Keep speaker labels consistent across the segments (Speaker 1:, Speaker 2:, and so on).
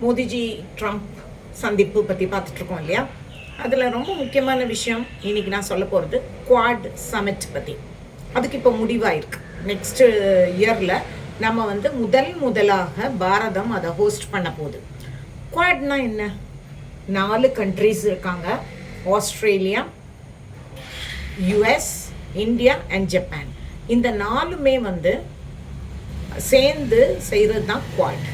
Speaker 1: Modiji Trump சந்திப்பு பற்றி பார்த்துட்ருக்கோம் இல்லையா? அதில் ரொம்ப முக்கியமான விஷயம் இன்றைக்கி நான் சொல்ல போகிறது குவாட் சமிட் பற்றி. அதுக்கு இப்போ முடிவாயிருக்கு. நெக்ஸ்ட்டு இயரில் நம்ம முதலாக பாரதம் அதை ஹோஸ்ட் பண்ண போகுது. குவாட்னா என்ன? 4 கண்ட்ரிஸ் இருக்காங்க. Australia, US, India and Japan. இந்த 4மே சேர்ந்து செய்கிறது தான் குவாட்.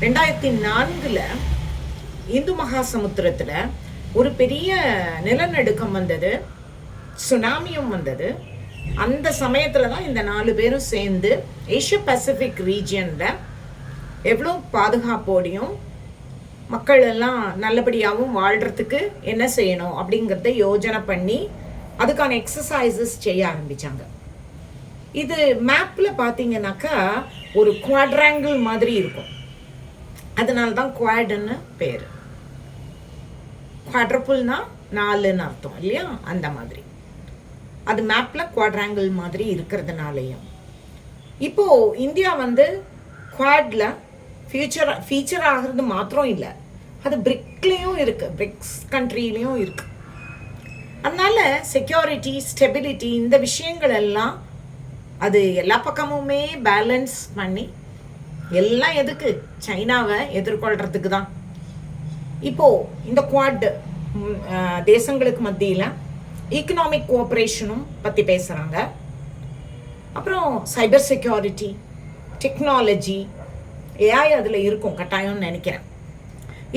Speaker 1: 2004 இந்து மகாசமுத்திரத்தில் ஒரு பெரிய நிலநடுக்கம் வந்தது, சுனாமியும் வந்தது. அந்த சமயத்தில் தான் இந்த 4 பேரும் சேர்ந்து ஏஷியா பசிபிக் ரீஜியனில் எவ்வளோ பாதுகாப்போடையும் மக்கள் எல்லாம் நல்லபடியாகவும் வாழ்கிறதுக்கு என்ன செய்யணும் அப்படிங்கிறத யோஜனை பண்ணி அதுக்கான எக்ஸசைசஸ் செய்ய ஆரம்பித்தாங்க. இது மேப்பில் பார்த்தீங்கன்னாக்கா ஒரு குவாட்ராங்கிள் மாதிரி இருக்கும். அதனால தான் குவாடுன்னு பேர். குவாட்ரப்புள்னா 4ன்னு அர்த்தம் இல்லையா? அந்த மாதிரி அது மேப்பில் குவாட்ராங்கிள் மாதிரி இருக்கிறதுனாலையும் இப்போது இந்தியா குவாட்ல ஃபீச்சர் ஆகிறது மாத்திரம் இல்லை, அது பிரிக்லேயும் இருக்குது, பிரிக்ஸ் கண்ட்ரிலையும் இருக்குது. அதனால செக்யூரிட்டி, ஸ்டெபிலிட்டி, இந்த விஷயங்கள் எல்லாம் அது எல்லா பக்கமுமே பேலன்ஸ் பண்ணி எல்லாம் எதுக்கு? சைனாவை எதிர்கொள்கிறதுக்கு தான். இப்போது இந்த குவாட் தேசங்களுக்கு மத்தியில் ஈக்கனாமிக் கோஆப்ரேஷனும் பற்றி பேசுகிறாங்க. அப்புறம் சைபர் செக்யூரிட்டி, டெக்னாலஜி, ஏஐ அதில் இருக்கும் கட்டாயம்னு நினைக்கிறேன்.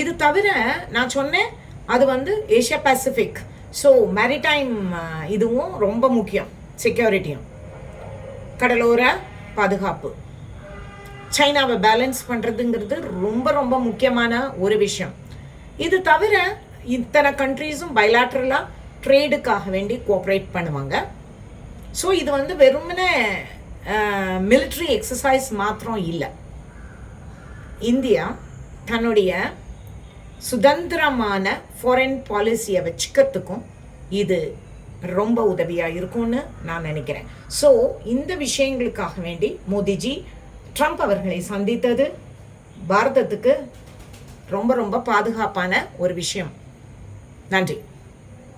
Speaker 1: இது தவிர நான் சொன்னேன் அது ஏஷியா பசிபிக். ஸோ மேரிடைம் இதுவும் ரொம்ப முக்கியம். செக்யூரிட்டியும் கடலோர பாதுகாப்பு, சைனாவை பேலன்ஸ் பண்ணுறதுங்கிறது ரொம்ப ரொம்ப முக்கியமான ஒரு விஷயம். இது தவிர இத்தனை கண்ட்ரீஸும் பைலாட்ரலாக ட்ரேடுக்காக வேண்டி கோஆப்ரேட் பண்ணுவாங்க. ஸோ இது வெறுமனே மிலிட்ரி எக்ஸசைஸ் மாத்திரம் இல்லை. இந்தியா தன்னுடைய சுதந்திரமான ஃபாரின் பாலிசியை வச்சுக்கிறதுக்கும் இது ரொம்ப உதவியாக இருக்கும்னு நான் நினைக்கிறேன். ஸோ இந்த விஷயங்களுக்காக வேண்டி மோடிஜி ட்ரம்ப் அவர்களை சந்தித்தது பாரதத்துக்கு ரொம்ப ரொம்ப பாதுகாப்பான ஒரு விஷயம். நன்றி.